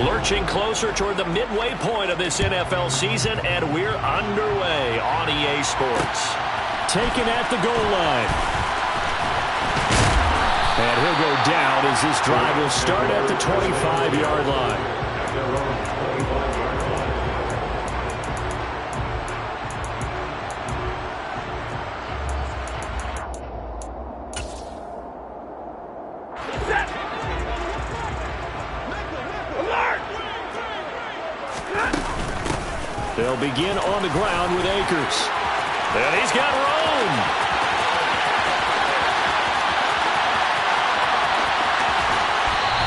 Lurching closer toward the midway point of this NFL season, and we're underway on EA Sports. Taken at the goal line. And he'll go down as this drive will start at the 25-yard line. They'll begin on the ground with Akers. And he's got room.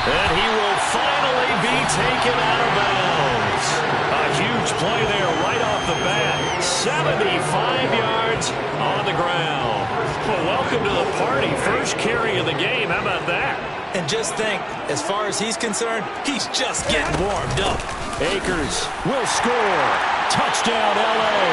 And he will finally be taken out of bounds. A huge play there right off the bat. 75 yards on the ground. Well, welcome to the party. First carry of the game. How about that? And just think, as far as he's concerned, he's just getting warmed up. Akers will score. Touchdown, L.A.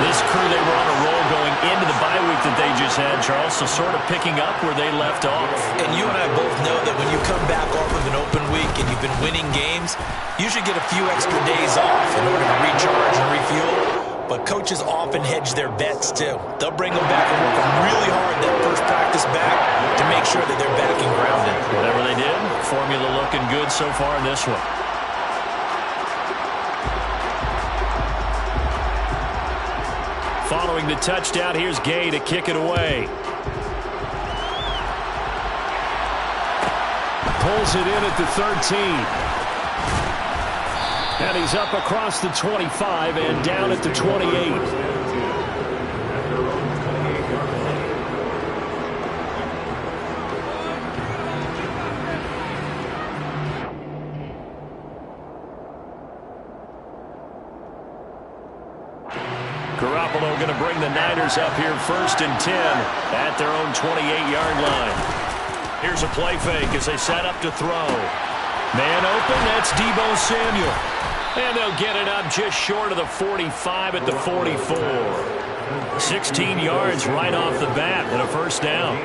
This crew, they were on a roll going into the bye week that they just had, Charles, so sort of picking up where they left off. And you and I both know that when you come back off of an open week and you've been winning games, you should get a few extra days off in order to recharge and refuel. But coaches often hedge their bets, too. They'll bring them back and work them really hard that first practice back to make sure that they're back and grounded. Whatever they did, formula looking good so far in this one. Following the touchdown, here's Gay to kick it away. Pulls it in at the 13. And he's up across the 25 and down at the 28. Garoppolo going to bring the Niners up here 1st and 10 at their own 28-yard line. Here's a play fake as they set up to throw. Man open, that's Deebo Samuel. And they'll get it up just short of the 45 at the 44. 16 yards right off the bat and a first down.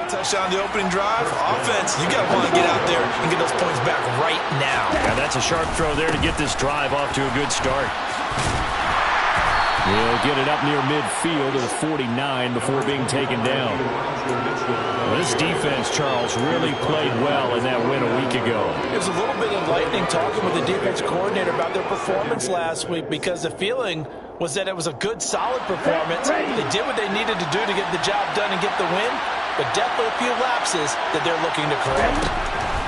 Touchdown the opening drive. Offense, you got to want to get out there and get those points back right now. And that's a sharp throw there to get this drive off to a good start. He'll get it up near midfield to the 49 before being taken down. This defense, Charles, really played well in that win a week ago. It was a little bit enlightening talking with the defense coordinator about their performance last week because the feeling was that it was a good, solid performance. They did what they needed to do to get the job done and get the win, but definitely a few lapses that they're looking to correct.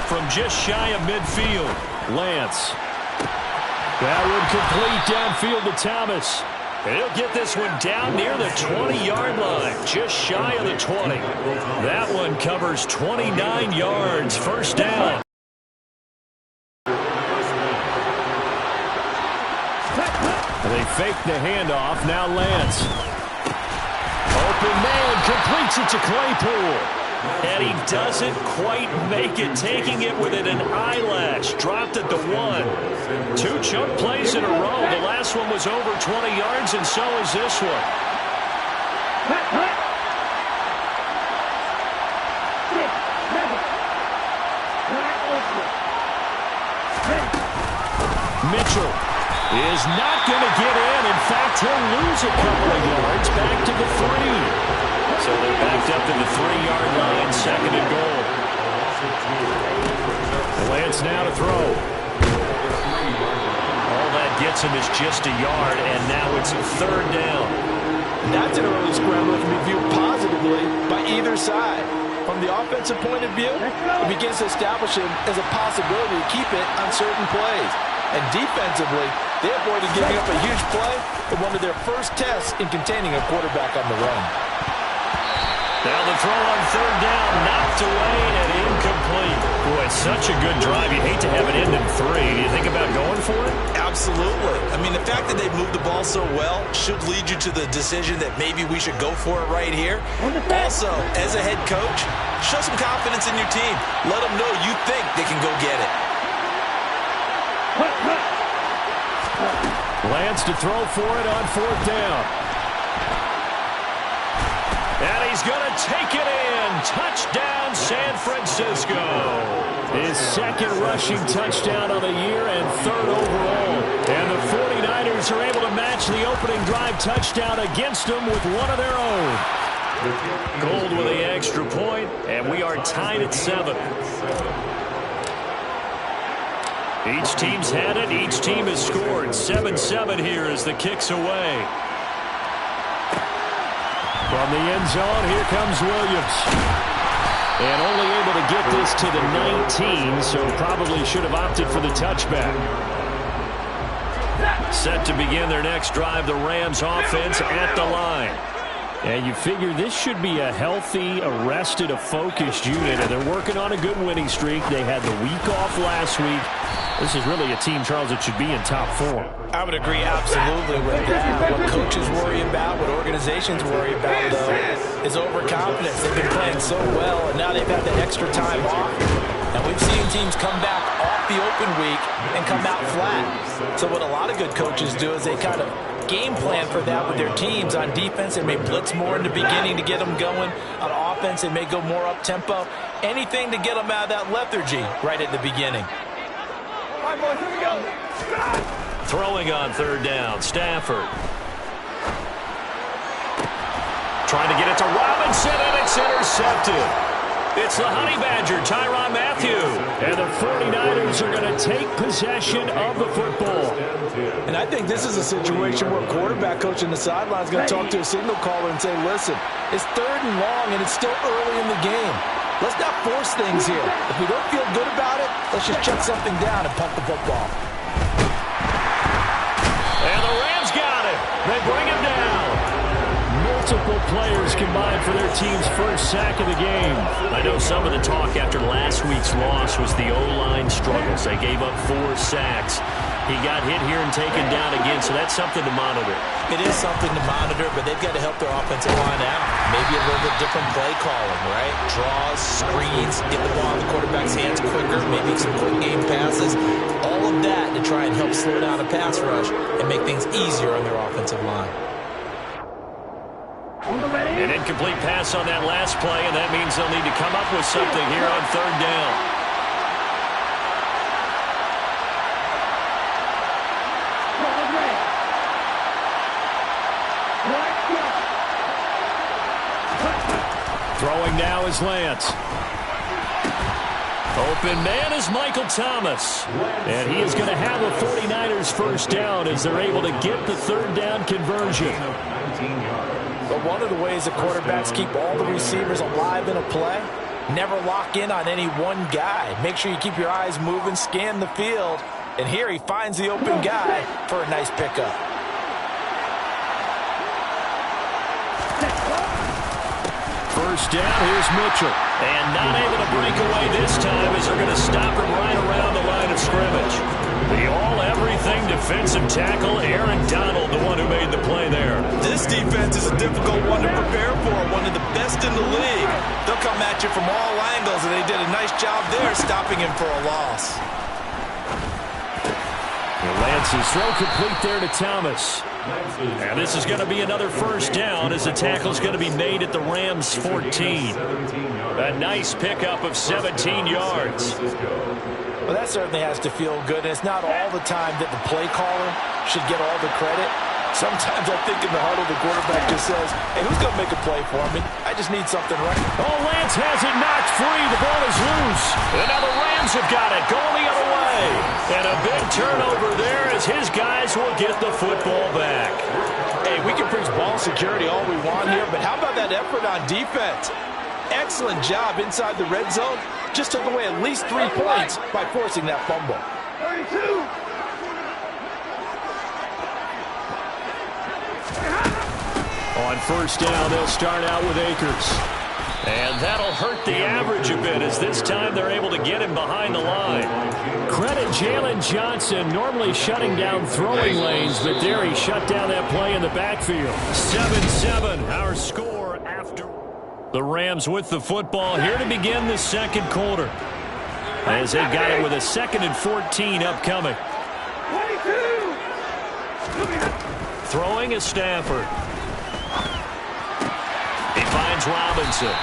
From just shy of midfield, Lance. That would complete downfield to Thomas. And he'll get this one down near the 20-yard line, just shy of the 20. That one covers 29 yards, first down. They fake the handoff, now Lance. Open man, completes it to Claypool. And he doesn't quite make it, taking it within an eyelash. Dropped at the 1. 2 chunk plays in a row. The last one was over 20 yards, and so is this one. Mitchell is not going to get in. In fact, he'll lose a couple of yards back to the 3. So they're backed up to the 3-yard line, second and goal. Lance now to throw. All that gets him is just a yard, and now it's third down. That's an early scramble that can be viewed positively by either side. From the offensive point of view, it begins to establish it as a possibility to keep it on certain plays. And defensively, they avoided giving up a huge play in one of their first tests in containing a quarterback on the run. Now the throw on third down, knocked away and incomplete. Boy, it's such a good drive. You'd hate to have it end in 3. Do you think about going for it? Absolutely. I mean, the fact that they've moved the ball so well should lead you to the decision that maybe we should go for it right here. Also, as a head coach, show some confidence in your team. Let them know you think they can go get it. Lance to throw for it on fourth down. And he's going to take it in. Touchdown, San Francisco. His second rushing touchdown of the year and third overall. And the 49ers are able to match the opening drive touchdown against them with one of their own. Gold with the extra point, and we are tied at 7. Each team's had it. Each team has scored. 7-7 here as the kick's away. From the end zone, here comes Williams. And only able to get this to the 19, so probably should have opted for the touchback. Set to begin their next drive, the Rams offense at the line. And you figure this should be a healthy, arrested, a focused unit, and they're working on a good winning streak. They had the week off last week. This is really a team, Charles, that should be in top form. I would agree absolutely with that. What coaches worry about, what organizations worry about, though, is overconfidence. They've been playing so well, and now they've had the extra time off. And we've seen teams come back off the open week and come out flat. So what a lot of good coaches do is they kind of game plan for that with their teams. On defense, they may blitz more in the beginning to get them going. On offense, they may go more up-tempo. Anything to get them out of that lethargy right at the beginning. Throwing on third down, Stafford. Trying to get it to Robinson, and it's intercepted. It's the Honey Badger, Tyrann Mathieu. And the 49ers are going to take possession of the football. And I think this is a situation where a quarterback coach in the sideline is going to talk to a signal caller and say, listen, it's third and long, and it's still early in the game. Let's not force things here. If we don't feel good about it, let's just check something down and punt the football. And the Rams got it. They bring him down. Multiple players combined for their team's first sack of the game. I know some of the talk after last week's loss was the O-line struggles. They gave up 4 sacks. He got hit here and taken down again, so that's something to monitor. It is something to monitor, but they've got to help their offensive line out. Maybe a little bit different play calling, right? Draws, screens, get the ball in the quarterback's hands quicker, maybe some quick game passes. All of that to try and help slow down a pass rush and make things easier on their offensive line. An incomplete pass on that last play, and that means they'll need to come up with something here on third down. Throwing now is Lance. Open man is Michael Thomas. And he is going to have a 49ers first down as they're able to get the third down conversion. But one of the ways that quarterbacks keep all the receivers alive in a play, never lock in on any one guy. Make sure you keep your eyes moving, scan the field. And here he finds the open guy for a nice pickup. First down, here's Mitchell. And not able to break away this time as they're going to stop him right around the line of scrimmage. The all-everything defensive tackle, Aaron Donald, the one who made the play there. This defense is a difficult one to prepare for, one of the best in the league. They'll come at you from all angles, and they did a nice job there stopping him for a loss. Lance's throw complete there to Thomas. And this is going to be another first down as the tackle's going to be made at the Rams' 14. A nice pickup of 17 yards. Well, that certainly has to feel good, and it's not all the time that the play caller should get all the credit. Sometimes I think in the huddle, the quarterback just says, hey, who's going to make a play for me? I just need something right. Oh, Lance has it knocked free. The ball is loose. And now the Rams have got it going the other way. And a big turnover there as his guys will get the football back. Hey, we can preach ball security all we want here, but how about that effort on defense? Excellent job inside the red zone. Just took away at least 3 points by forcing that fumble. 32. On first down, they'll start out with Akers. And that'll hurt the average a bit as this time they're able to get him behind the line. Credit Jalen Johnson, normally shutting down throwing lanes, but there he shut down that play in the backfield. 7-7, our score after. The Rams with the football here to begin the second quarter. As they got it with a 2nd and 14 upcoming. 22. Throwing is Stafford. He finds Robinson.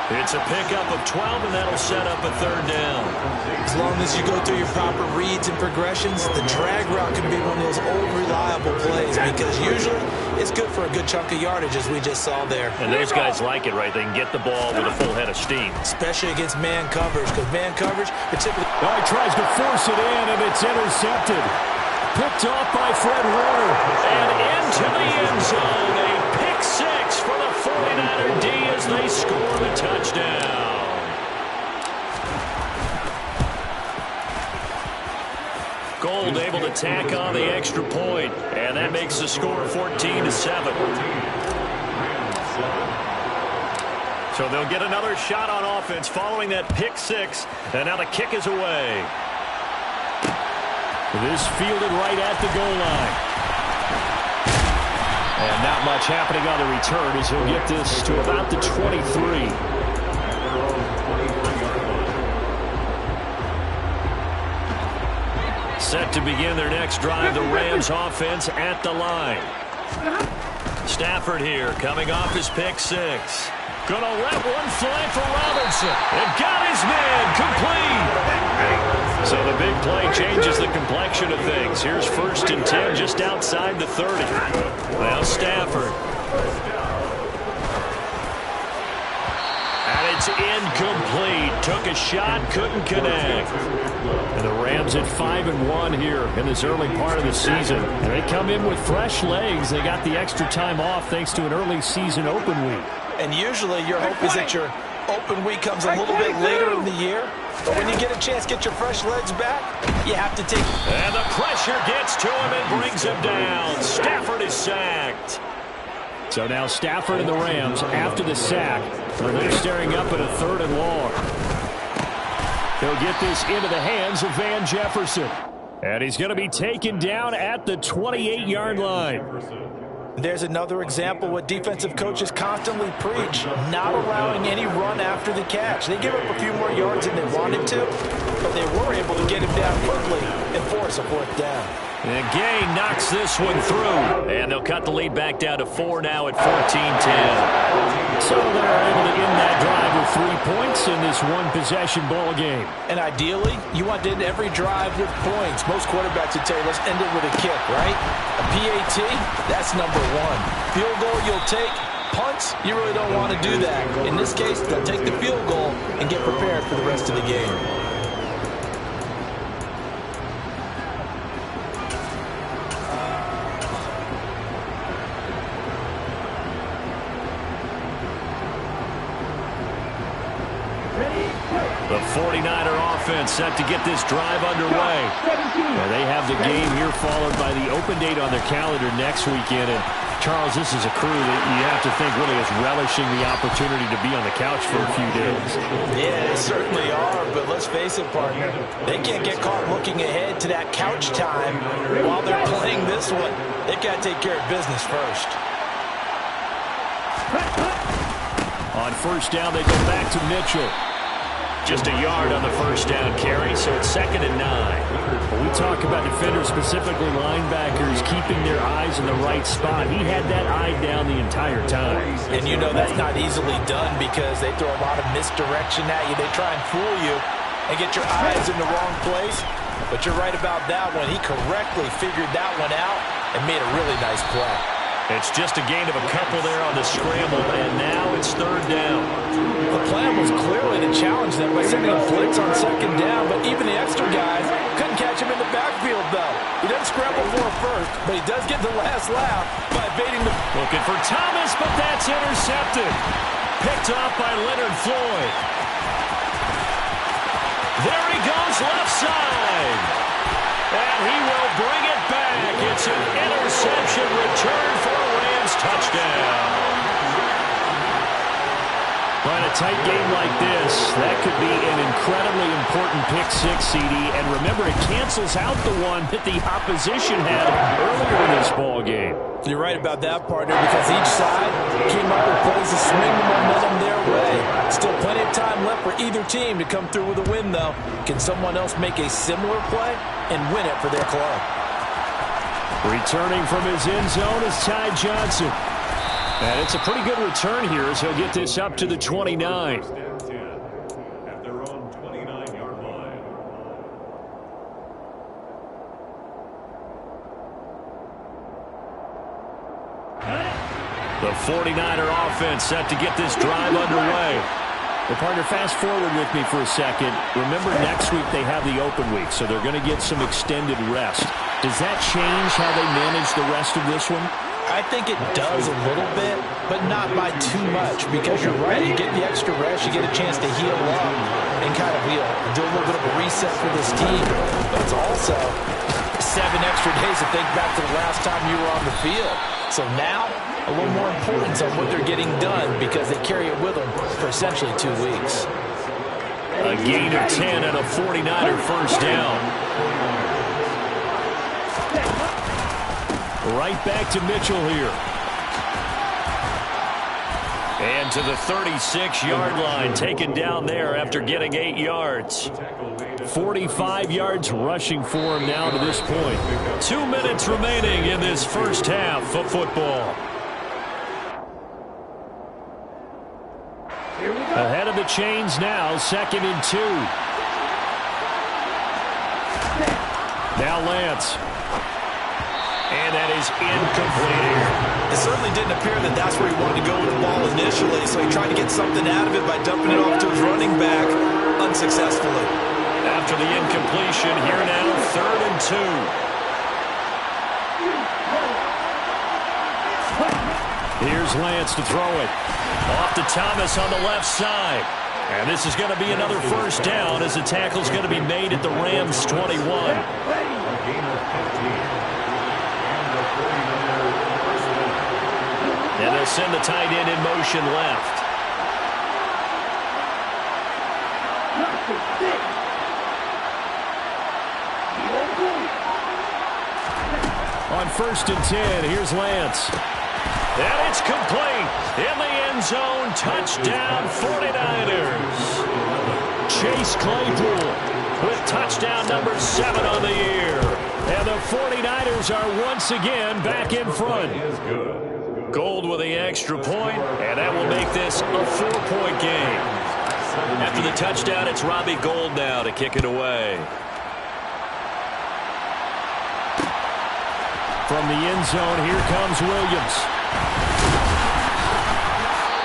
It's a pickup of 12, and that'll set up a 3rd down. As long as you go through your proper reads and progressions, the drag route can be one of those old reliable plays because usually it's good for a good chunk of yardage, as we just saw there. And those guys like it, right? They can get the ball with a full head of steam. Especially against man coverage, because man coverage, particularly... Oh, he tries to force it in, and it's intercepted. Picked off by Fred Warner. And into the end zone. A pick 6 for the 49er D as they score the touchdown. Gold able to tack on the extra point, and that makes the score 14-7. So they'll get another shot on offense following that pick 6, and now the kick is away. This fielded right at the goal line. And not much happening on the return as he'll get this to about the 23. Set to begin their next drive, the Rams offense at the line. Stafford here coming off his pick 6. Gonna let one fly for Robinson. And got his man complete. So the big play changes the complexion of things. Here's 1st and 10 just outside the 30. Now Stafford. And it's incomplete. Took a shot, couldn't connect. And the Rams at 5-1 here in this early part of the season. And they come in with fresh legs. They got the extra time off thanks to an early season open week. And usually your hope is that your open week comes a little bit later in the year. But when you get a chance to get your fresh legs back, you have to take... And the pressure gets to him and brings him down. Stafford is sacked. So now Stafford and the Rams after the sack. They're staring up at a 3rd and long. They'll get this into the hands of Van Jefferson. And he's going to be taken down at the 28-yard line. There's another example what defensive coaches constantly preach, not allowing any run after the catch. They give up a few more yards than they wanted to, but they were able to get him down quickly and force a 4th down. And Gay knocks this one through, and they'll cut the lead back down to 4 now at 14-10. So they're able to end that drive with 3 points in this one-possession ball game. And ideally, you want to end every drive with points. Most quarterbacks would tell you, let's end it with a kick, right? A PAT, that's number 1. Field goal you'll take. Punts, you really don't want to do that. In this case, they'll take the field goal and get prepared for the rest of the game. The 49er offense set to get this drive underway. And they have the game here followed by the open date on their calendar next weekend. And Charles, this is a crew that you have to think really is relishing the opportunity to be on the couch for a few days. Yeah, they certainly are, but let's face it, partner. They can't get caught looking ahead to that couch time while they're playing this one. They've got to take care of business first. On first down, they go back to Mitchell. Just a yard on the first down carry, so it's 2nd and 9. When we talk about defenders, specifically linebackers, keeping their eyes in the right spot, he had that eye down the entire time. And you know that's not easily done because they throw a lot of misdirection at you. They try and fool you. and get your eyes in the wrong place. But you're right about that one. He correctly figured that one out and made a really nice play. It's just a gain of a couple there on the scramble, and now it's third down. The plan was clearly to challenge them by sending a blitz on second down, but even the extra guys couldn't catch him in the backfield, though. He doesn't scramble for a first, but he does get the last laugh by evading the... Looking for Thomas, but that's intercepted. Picked off by Leonard Floyd. There he goes, left side. And he will bring it back. It's an interception return for a Rams touchdown. Well, in a tight game like this, that could be an incredibly important pick six, CD. And remember, it cancels out the one that the opposition had earlier in this ball game. You're right about that, partner, because each side came up with plays to swing the momentum their way. Still plenty of time left for either team to come through with a win, though. Can someone else make a similar play and win it for their club? Returning from his end zone is Ty Johnson. And it's a pretty good return here as he'll get this up to the 29. At their own 29-yard line. The 49er offense set to get this drive underway. Well, partner, fast forward with me for a second. Remember, next week they have the open week, so they're going to get some extended rest. Does that change how they manage the rest of this one? I think it does a little bit, but not by too much, because you're right. You get the extra rest, you get a chance to heal up and kind of do a little bit of a reset for this team. But it's also 7 extra days to think back to the last time you were on the field. So now, a little more importance on what they're getting done because they carry it with them for essentially 2 weeks. A gain of 10 and a 49er first down. Right back to Mitchell here. And to the 36-yard line, taken down there after getting 8 yards. 45 yards rushing for him now to this point. 2 minutes remaining in this first half of football. Ahead of the chains now, 2nd and 2. Now Lance. And that is incomplete. It certainly didn't appear that that's where he wanted to go with the ball initially, so he tried to get something out of it by dumping it off to his running back unsuccessfully. After the incompletion, here now, 3rd and 2. Here's Lance to throw it. Off to Thomas on the left side. And this is going to be another first down as the tackle's going to be made at the Rams' 21. And they'll send the tight end in motion left. On 1st and 10, here's Lance. And it's complete. In the end zone, touchdown 49ers. Chase Claypool with touchdown number 7 on the year. And the 49ers are once again back in front. Gold with the extra point, and that will make this a 4-point game. After the touchdown, it's Robbie Gould now to kick it away. From the end zone, here comes Williams.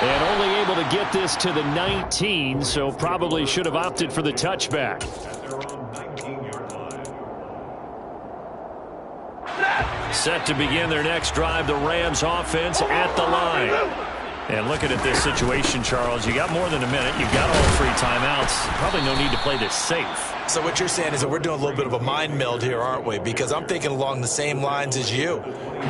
And only able to get this to the 19, so probably should have opted for the touchback. Set to begin their next drive, the Rams offense at the line. And looking at this situation, Charles, you got more than a minute. You've got all 3 timeouts. Probably no need to play this safe. So what you're saying is that we're doing a little bit of a mind meld here, aren't we? Because I'm thinking along the same lines as you.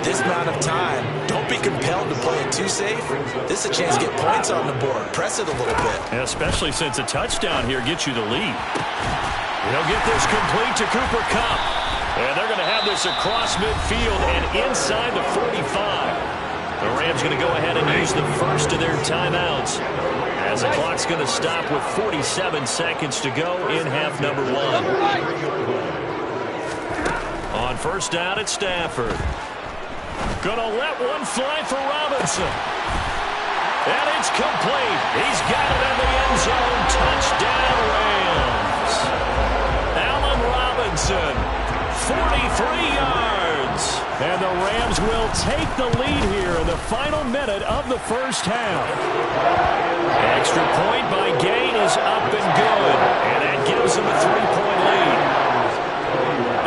This amount of time, don't be compelled to play it too safe. This is a chance to get points on the board. Press it a little bit. Yeah, especially since a touchdown here gets you the lead. They'll get this complete to Cooper Kupp. And they're going to have this across midfield and inside the 45. The Rams going to go ahead and use the first of their timeouts as the clock's going to stop with 47 seconds to go in half number 1. On first down, it's Stafford. Going to let one fly for Robinson. And it's complete. He's got it in the end zone. Touchdown, Rams. 43 yards. And the Rams will take the lead here in the final minute of the first half. Extra point by Gain is up and good. And that gives them a 3-point lead.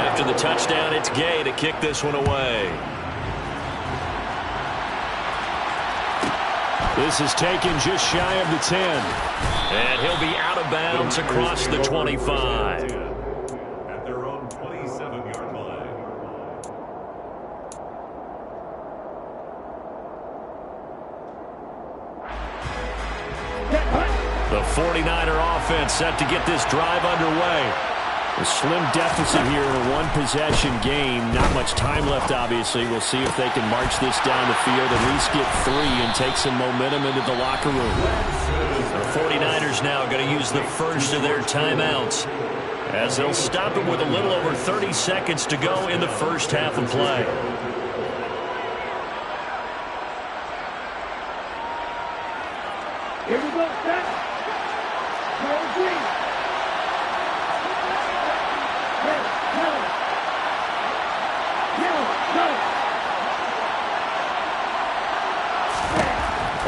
After the touchdown, it's Gay to kick this one away. This is taken just shy of the 10. And he'll be out of bounds across the 25. At their own 27-yard line. The 49er offense set to get this drive underway. A slim deficit here in a one-possession game. Not much time left, obviously. We'll see if they can march this down the field, at least get 3 and take some momentum into the locker room. The 49ers now going to use the first of their timeouts, as they'll stop it with a little over 30 seconds to go in the first half of play. Here we go, set.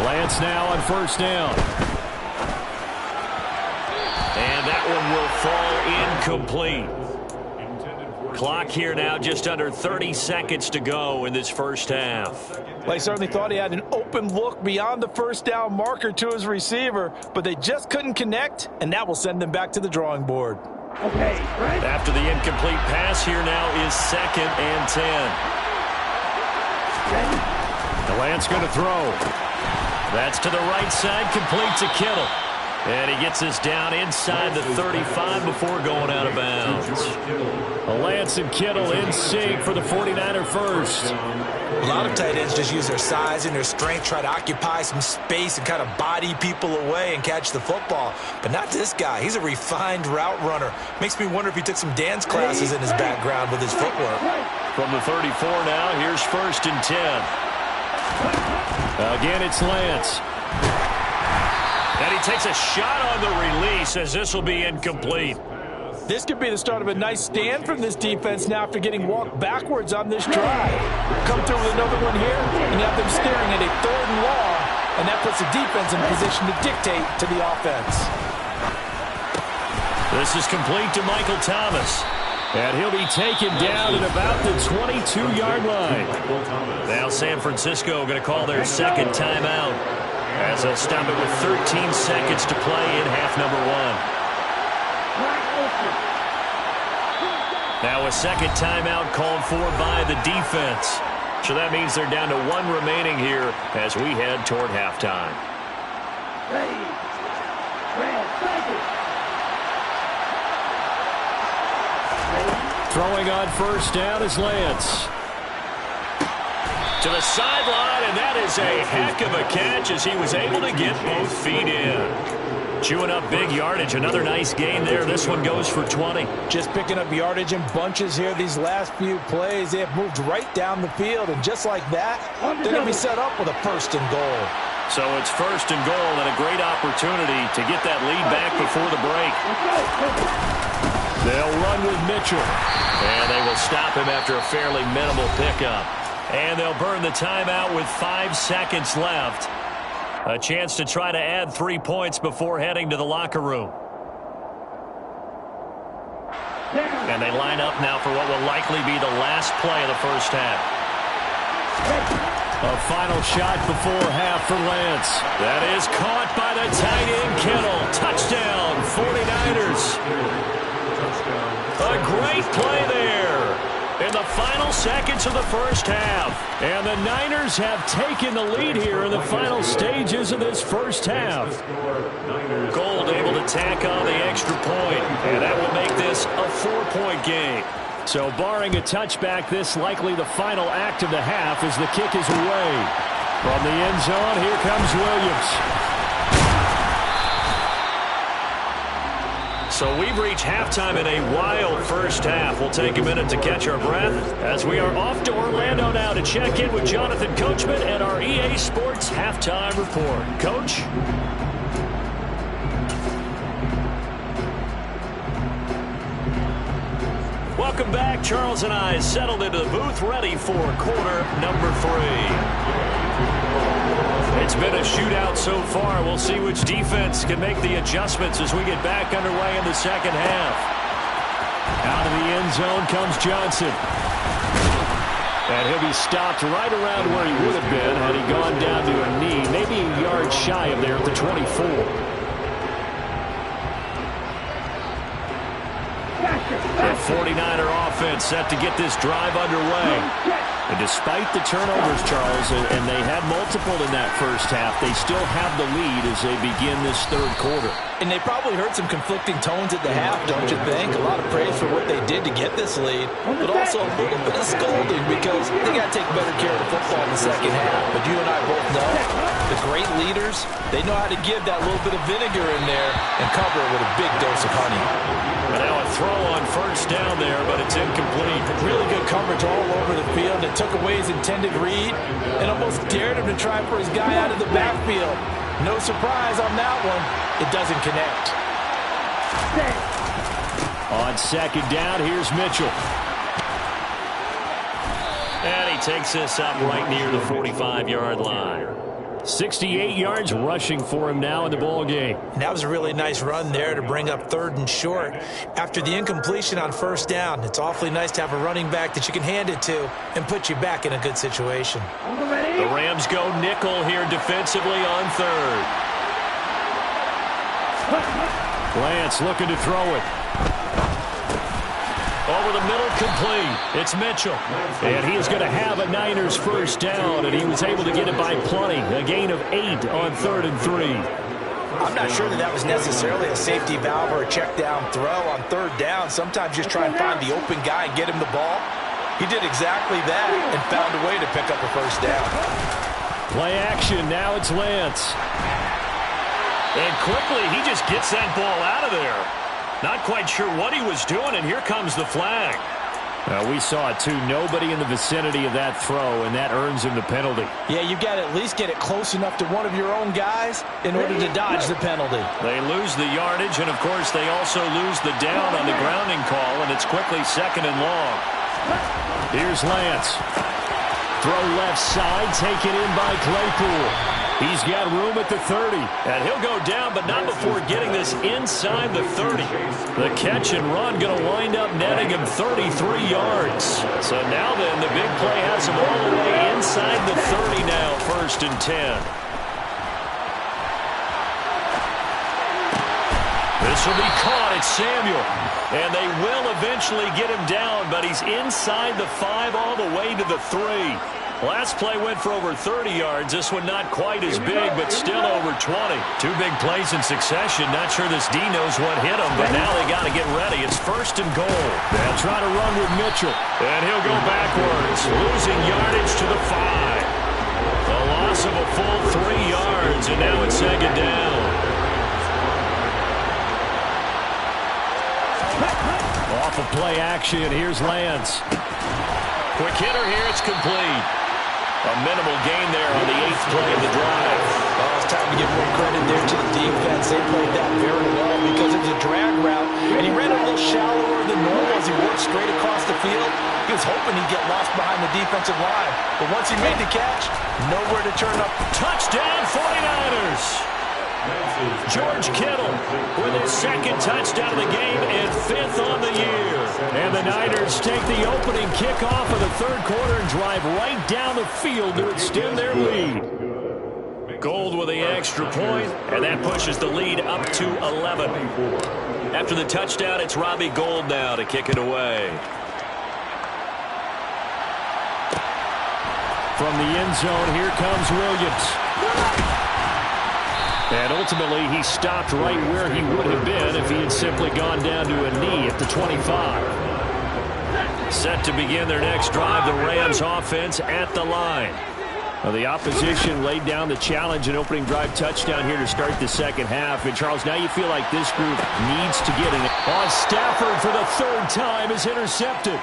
Lance now on first down. And that one will fall incomplete. Clock here now just under 30 seconds to go in this first half. Well, he certainly thought he had an open look beyond the first down marker to his receiver, but they just couldn't connect, and that will send them back to the drawing board. Okay, right. After the incomplete pass, here now is 2nd and 10. The Lance going to throw. That's to the right side, complete to Kittle. And he gets us down inside the 35 before going out of bounds. Lance and Kittle in sync for the 49er first. A lot of tight ends just use their size and their strength, try to occupy some space and kind of body people away and catch the football. But not this guy. He's a refined route runner. Makes me wonder if he took some dance classes in his background with his footwork. From the 34 now, here's 1st and 10. Again, it's Lance. And he takes a shot on the release as this will be incomplete. This could be the start of a nice stand from this defense now after getting walked backwards on this drive. Come through with another one here, and you have them staring at a 3rd and long, and that puts the defense in position to dictate to the offense. This is complete to Michael Thomas. And he'll be taken down at about the 22-yard line. Now San Francisco going to call their 2nd timeout, as they'll stop it with 13 seconds to play in half number 1. Now a 2nd timeout called for by the defense. So that means they're down to 1 remaining here as we head toward halftime. Ready. Red, second. Throwing on first down is Lance. To the sideline, and that is a heck of a catch as he was able to get both feet in. Chewing up big yardage. Another nice gain there. This one goes for 20. Just picking up yardage in bunches here these last few plays. They have moved right down the field, and just like that, they're going to be set up with a 1st and goal. So it's 1st and goal, and a great opportunity to get that lead back before the break. They'll run with Mitchell. And they will stop him after a fairly minimal pickup. And they'll burn the timeout with 5 seconds left. A chance to try to add 3 points before heading to the locker room. And they line up now for what will likely be the last play of the first half. A final shot before half for Lance. That is caught by the tight end Kittle. Touchdown, 49ers. A great play there in the final seconds of the first half. And the Niners have taken the lead here in the final stages of this first half. Gold able to tack on the extra point, and that will make this a 4-point game. So barring a touchback, this likely the final act of the half as the kick is away. From the end zone, here comes Williams. So we've reached halftime in a wild first half. We'll take a minute to catch our breath as we are off to Orlando now to check in with Jonathan Coachman and our EA Sports Halftime Report. Coach? Welcome back. Charles and I settled into the booth ready for quarter number 3. It's been a shootout so far. We'll see which defense can make the adjustments as we get back underway in the second half. Out of the end zone comes Johnson. And he'll be stopped right around where he would have been had he gone down to a knee, maybe a yard shy of there at the 24. The 49er offense set to get this drive underway. And despite the turnovers, Charles, and they had multiple in that first half, they still have the lead as they begin this third quarter. And they probably heard some conflicting tones at the half, don't you think? A lot of praise for what they did to get this lead, but also a little bit of scolding because they got to take better care of the football in the second half. But you and I both know the great leaders, they know how to give that little bit of vinegar in there and cover it with a big dose of honey. And now a throw on first down there, but it's incomplete. Really good coverage all over the field. It took away his intended read and almost dared him to try for his guy out of the backfield. No surprise on that one. It doesn't connect. On second down, here's Mitchell. And he takes this up right near the 45-yard line. 68 yards rushing for him now in the ball game. And that was a really nice run there to bring up 3rd and short. After the incompletion on first down, it's awfully nice to have a running back that you can hand it to and put you back in a good situation. The Rams go nickel here defensively on 3rd. Lance looking to throw it. Over the middle, complete. It's Mitchell. And he is going to have a Niners first down, and he was able to get it by plenty. A gain of 8 on 3rd and 3. I'm not sure that was necessarily a safety valve or a check down throw on 3rd down. Sometimes just try and find the open guy and get him the ball. He did exactly that and found a way to pick up a first down. Play action. Now it's Lance. And quickly, he just gets that ball out of there. Not quite sure what he was doing, and here comes the flag. We saw it, too. Nobody in the vicinity of that throw, and that earns him the penalty. Yeah, you got to at least get it close enough to one of your own guys in order to dodge the penalty. They lose the yardage, and, of course, they also lose the down on the grounding call, and it's quickly 2nd and long. Here's Lance. Throw left side, taken in by Claypool. He's got room at the 30. And he'll go down, but not before getting this inside the 30. The catch and run going to wind up netting him 33 yards. So now then, the big play has him all the way inside the 30 now, 1st and 10. This will be caught. It's Samuel. And they will eventually get him down, but he's inside the 5 all the way to the 3. Last play went for over 30 yards. This one not quite as big, but still over 20. 2 big plays in succession. Not sure this D knows what hit him, but now they got to get ready. It's 1st and goal. They'll try to run with Mitchell. And he'll go backwards, losing yardage to the 5. A loss of a full 3 yards, and now it's 2nd down. Off of play action, here's Lance. Quick hitter here, it's complete. A minimal gain there on the 8th play of the drive. Well, it's time to give more credit there to the defense. They played that very well because it was a drag route, and he ran a little shallower than normal as he worked straight across the field. He was hoping he'd get lost behind the defensive line, but once he made the catch, nowhere to turn up. Touchdown, 49ers! George Kittle with his 2nd touchdown of the game and 5th on the year. And the Niners take the opening kickoff of the 3rd quarter and drive right down the field to extend their lead. Gold with the extra point, and that pushes the lead up to 11. After the touchdown, it's Robbie Gould now to kick it away. From the end zone, here comes Williams. And ultimately, he stopped right where he would have been if he had simply gone down to a knee at the 25. Set to begin their next drive, the Rams offense at the line. Well, the opposition laid down the challenge and opening drive touchdown here to start the second half. And, Charles, now you feel like this group needs to get in it. Stafford for the third time is intercepted.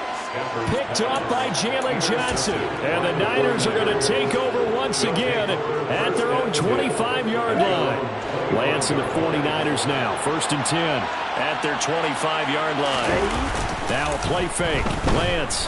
Picked off by Jalen Johnson. And the Niners are going to take over once again at their own 25-yard line. Lance and the 49ers now. 1st and 10 at their 25-yard line. Now a play fake. Lance.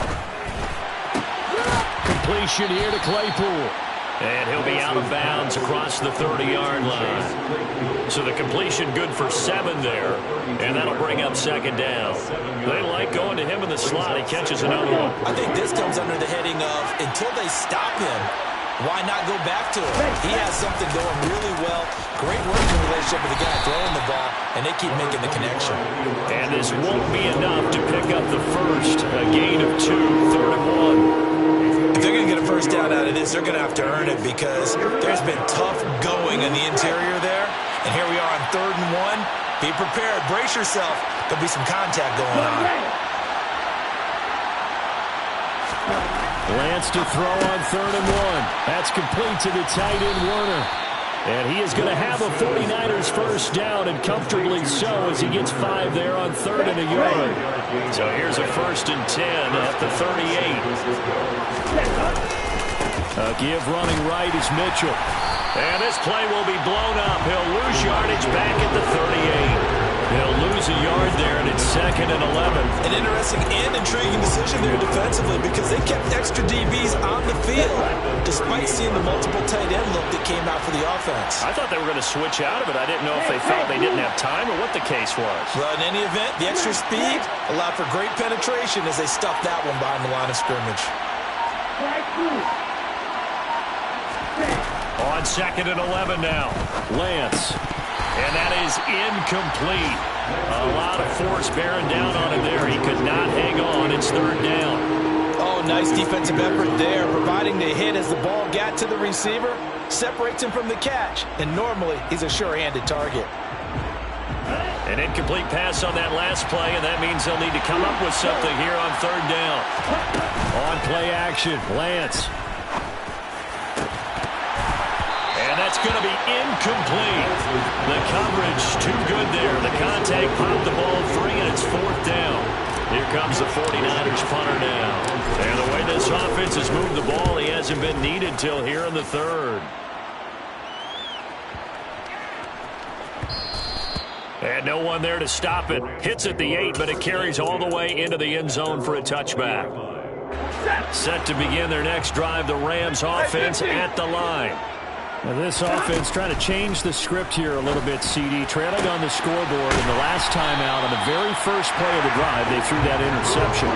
Completion here to Claypool. And he'll be out of bounds across the 30-yard line. So the completion good for 7 there. And that'll bring up 2nd down. They like going to him in the slot. He catches another one. I think this comes under the heading of until they stop him, why not go back to him? He has something going really well. Great working relationship with the guy throwing the ball, and they keep making the connection. And this won't be enough to pick up the first. A gain of 2, 3rd and 1. If they're going to get a first down out of this, they're going to have to earn it because there's been tough going in the interior there. And here we are on 3rd and 1. Be prepared. Brace yourself. There'll be some contact going on. Lance to throw on 3rd and 1. That's complete to the tight end, Werner. And he is going to have a 49ers first down, and comfortably so as he gets 5 there on 3rd and a yard. So here's a 1st and 10 at the 38. A give running right is Mitchell. And this play will be blown up. He'll lose yardage back at the 38. He'll lose a yard there, and it's 2nd and 11. An interesting and intriguing decision there defensively because they kept extra DBs on the field despite seeing the multiple tight end look that came out for the offense. I thought they were going to switch out of it. I didn't know if they felt they didn't have time or what the case was. Well, in any event, the extra speed allowed for great penetration as they stuffed that one behind the line of scrimmage. On 2nd and 11 now. Lance. And that is incomplete. A lot of force bearing down on him there. He could not hang on. It's 3rd down. Oh, nice defensive effort there, providing the hit as the ball got to the receiver, separates him from the catch, and normally he's a sure-handed target. An incomplete pass on that last play, and that means they'll need to come up with something here on 3rd down. On play action, Lance. And that's going to be incomplete. The coverage too good there. The contact popped the ball free, and it's 4th down. Here comes the 49ers punter now. And the way this offense has moved the ball, he hasn't been needed till here in the 3rd. And no one there to stop it. Hits at the 8, but it carries all the way into the end zone for a touchback. Set to begin their next drive, the Rams offense at the line. Now this offense trying to change the script here a little bit, CD. Trailing on the scoreboard, and the last time out on the very first play of the drive, they threw that interception.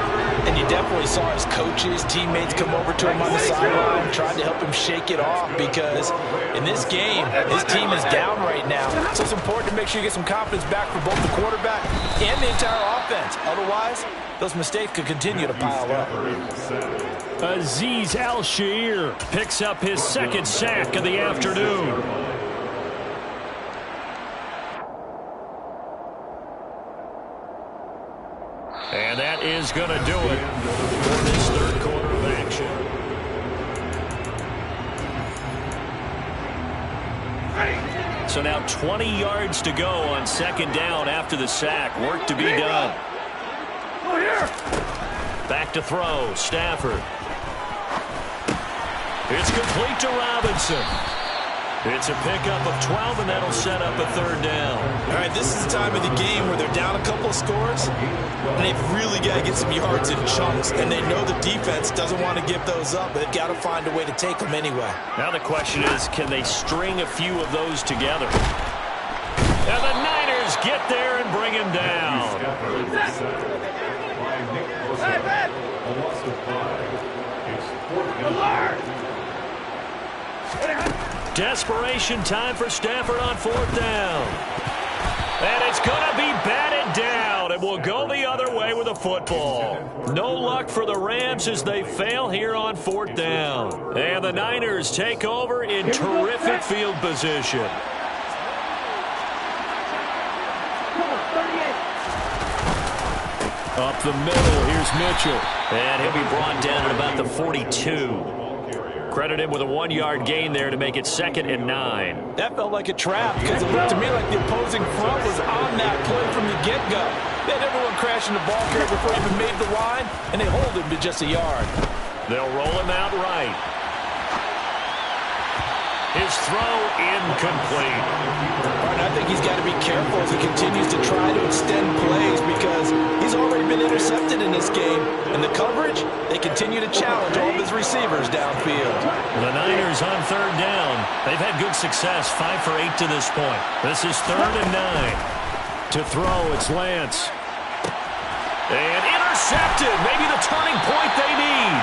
And you definitely saw his coaches, teammates come over to him on the sideline, tried to help him shake it off because in this game, his team is down right now. So it's important to make sure you get some confidence back for both the quarterback and the entire offense. Otherwise, those mistakes could continue to pile up. Azeez Al-Shaair picks up his 2nd sack of the afternoon. And that is going to do it for this 3rd quarter of action. So now 20 yards to go on 2nd down after the sack. Work to be done. Back to throw, Stafford. It's complete to Robinson. It's a pickup of 12, and that'll set up a 3rd down. All right, this is the time of the game where they're down a couple of scores, and they've really got to get some yards in chunks, and they know the defense doesn't want to give those up, but they've got to find a way to take them anyway. Now the question is, can they string a few of those together? And the Niners get there and bring him down. A loss of 5. It's 4th down. Desperation time for Stafford on 4th down. And it's going to be batted down, and will go the other way with a football. No luck for the Rams as they fail here on 4th down. And the Niners take over in terrific field position. Up the middle, here's Mitchell. And he'll be brought down at about the 42. Credit him with a 1-yard gain there to make it 2nd and 9. That felt like a trap because it looked to me like the opposing front was on that play from the get-go. They had everyone crashing the ball carrier before he even made the line, and they hold him to just a yard. They'll roll him out right. His throw incomplete. I think he's got to be careful as he continues to try to extend plays because he's already been intercepted in this game. And the coverage, they continue to challenge all of his receivers downfield. The Niners on 3rd down. They've had good success, 5 for 8 to this point. This is 3rd and 9. To throw, it's Lance. And intercepted. Maybe the turning point they need.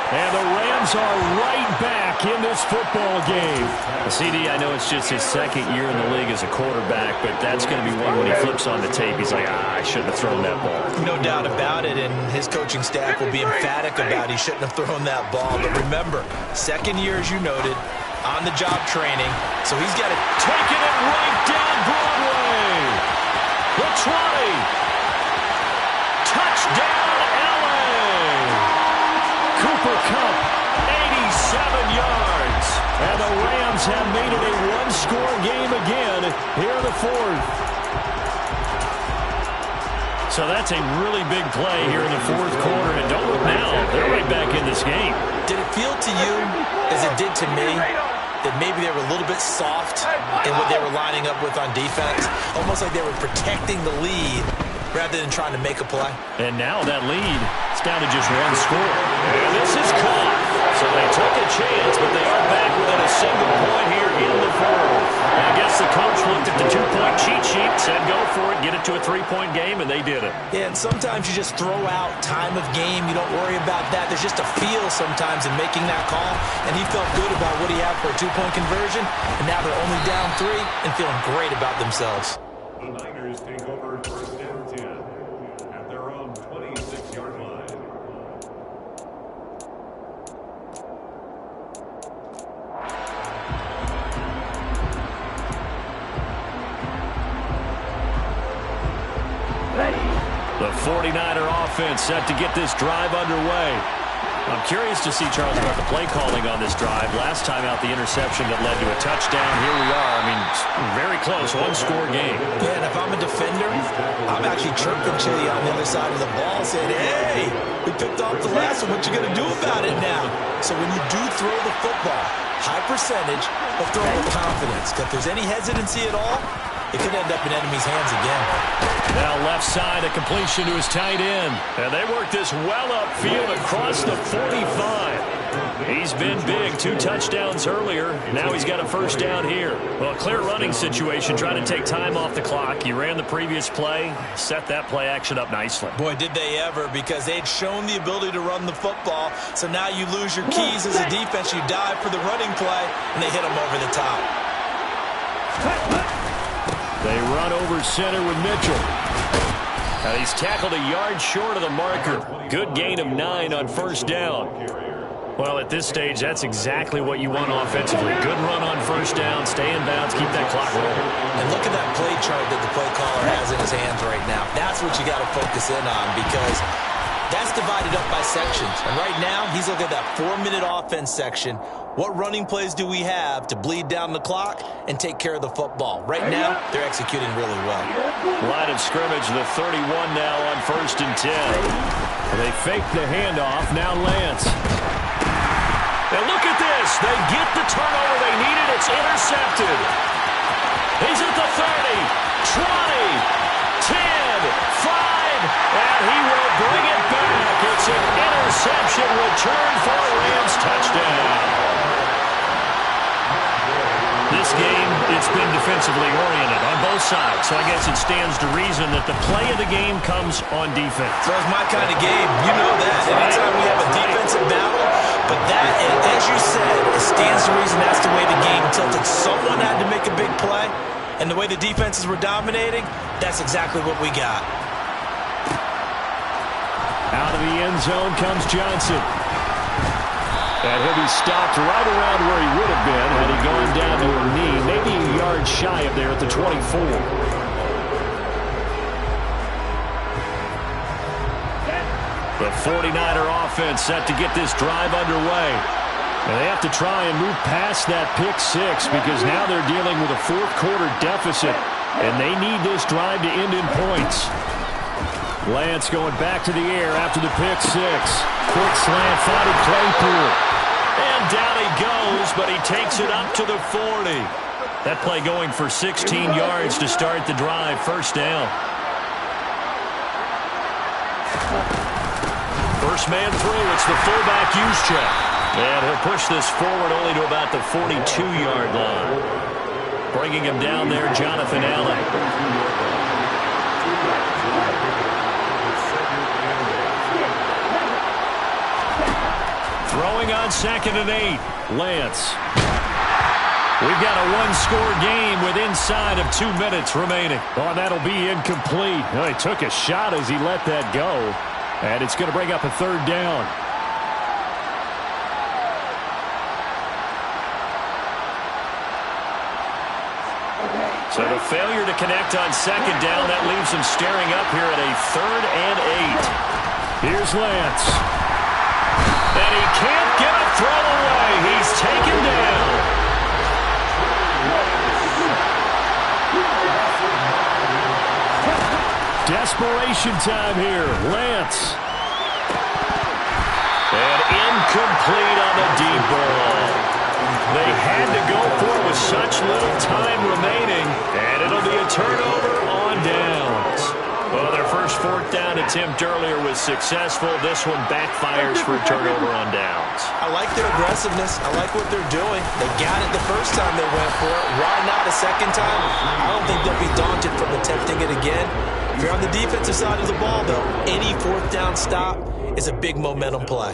And the Rams are right back in this football game. CD, I know it's just his 2nd year in the league as a quarterback, but that's going to be one when he flips on the tape. He's like, I shouldn't have thrown that ball. No doubt about it, and his coaching staff will be emphatic about he shouldn't have thrown that ball. But remember, 2nd year, as you noted, on-the-job training, so he's got to take it right down Broadway. The 20. Touchdown, L.A. Cooper Kupp, 87 yards. And the Rams have made it a 1-score game again here in the 4th. So that's a really big play here in the 4th quarter. And don't look now, they're right back in this game. Did it feel to you, as it did to me, that maybe they were a little bit soft in what they were lining up with on defense? Almost like they were protecting the lead rather than trying to make a play. And now that lead, it's down to just 1 score. And this is caught. So they took a chance, but they are back within a single point here in the 4th. And I guess the coach looked at the 2-point cheat sheet, said go for it, get it to a 3-point game, and they did it. Yeah, and sometimes you just throw out time of game. You don't worry about that. There's just a feel sometimes in making that call, and he felt good about what he had for a 2-point conversion, and now they're only down 3 and feeling great about themselves. The Niners take over 1st and 10 at their own 26-yard line. The 49er offense set to get this drive underway. I'm curious to see, Charles, about the play calling on this drive. Last time out, the interception that led to a touchdown. Here we are. I mean, very close, 1-score game. Yeah, and if I'm a defender, I'm actually chirping Chili on the other side of the ball saying, hey, we picked off the last one. What you going to do about it now? So when you do throw the football, high percentage, but throw with confidence. If there's any hesitancy at all, it could end up in enemy's hands again. Now left side, a completion to his tight end. And they work this well upfield across the 45. He's been big, 2 touchdowns earlier. Now he's got a 1st down here. Well, a clear running situation, trying to take time off the clock. He ran the previous play, set that play action up nicely. Boy, did they ever, because they'd shown the ability to run the football. So now you lose your keys as a defense. You dive for the running play, and they hit him over the top. They run over center with Mitchell. Now he's tackled a yard short of the marker. Good gain of 9 on 1st down. Well, at this stage, that's exactly what you want offensively. Good run on 1st down, stay in bounds, keep that clock rolling. And look at that play chart that the play caller has in his hands right now. That's what you got to focus in on, because that's divided up by sections. And right now, he's looking at that 4-minute offense section. What running plays do we have to bleed down the clock and take care of the football? Right now, they're executing really well. Line of scrimmage, the 31 now on 1st and 10. They fake the handoff. Now Lance. And look at this. They get the turnover they needed. It's intercepted. He's at the 30, 20, 10, 5, and he will bring it back. It's an interception return for a Rams touchdown. This game, it's been defensively oriented on both sides, so I guess it stands to reason that the play of the game comes on defense. So it's my kind of game. You know that. Anytime we have a defensive battle, but that, as you said, it stands to reason that's the way the game tilted. Someone had to make a big play, and the way the defenses were dominating, that's exactly what we got. Out of the end zone comes Johnson. And he'll be stopped right around where he would have been had he gone down to a knee, maybe a yard shy of there at the 24. The 49er offense set to get this drive underway. And they have to try and move past that pick six because now they're dealing with a fourth quarter deficit, and they need this drive to end in points. Lance going back to the air after the pick six. Quick slant, finding Claypool. And down he goes, but he takes it up to the 40. That play going for 16 yards to start the drive. First down. First man through. It's the fullback Juszczyk. And he'll push this forward only to about the 42-yard line. Bringing him down there, Jonathan Allen. Throwing on 2nd and 8. Lance. We've got a one-score game with inside of 2 minutes remaining. Oh, that'll be incomplete. Oh, he took a shot as he let that go. And it's going to bring up a third down. So the failure to connect on 2nd down, that leaves him staring up here at a 3rd and 8. Here's Lance. And he can't get a throw away. He's taken down. Desperation time here. Lance. And incomplete on the deep ball. They had to go for it with such little time remaining, and it'll be a turnover on downs. Well, their first 4th down attempt earlier was successful. This one backfires for a turnover on downs. I like their aggressiveness. I like what they're doing. They got it the first time they went for it. Why not a second time? I don't think they'll be daunted from attempting it again. If you're on the defensive side of the ball, though, any 4th down stop is a big momentum play.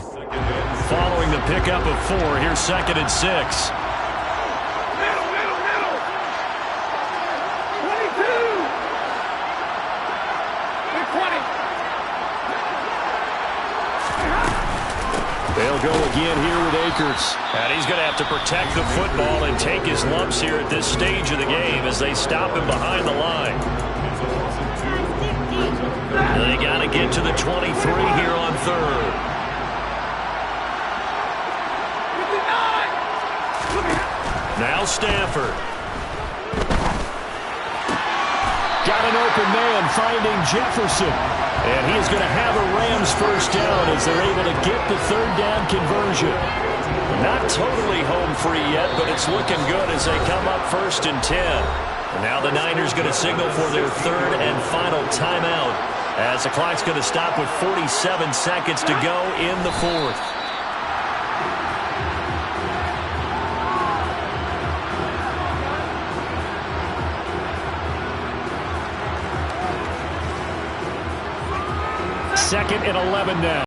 Following the pickup of 4, here's 2nd and 6. They'll go again here with Akers. And he's going to have to protect the football and take his lumps here at this stage of the game as they stop him behind the line. They got to get to the 23 here on 3rd. Now Stafford. Got an open man finding Jefferson. And he is going to have a Rams first down as they're able to get the 3rd down conversion. Not totally home free yet, but it's looking good as they come up 1st and 10. And now the Niners going to signal for their 3rd and final timeout as the clock's going to stop with 47 seconds to go in the 4th. Second and 11 now.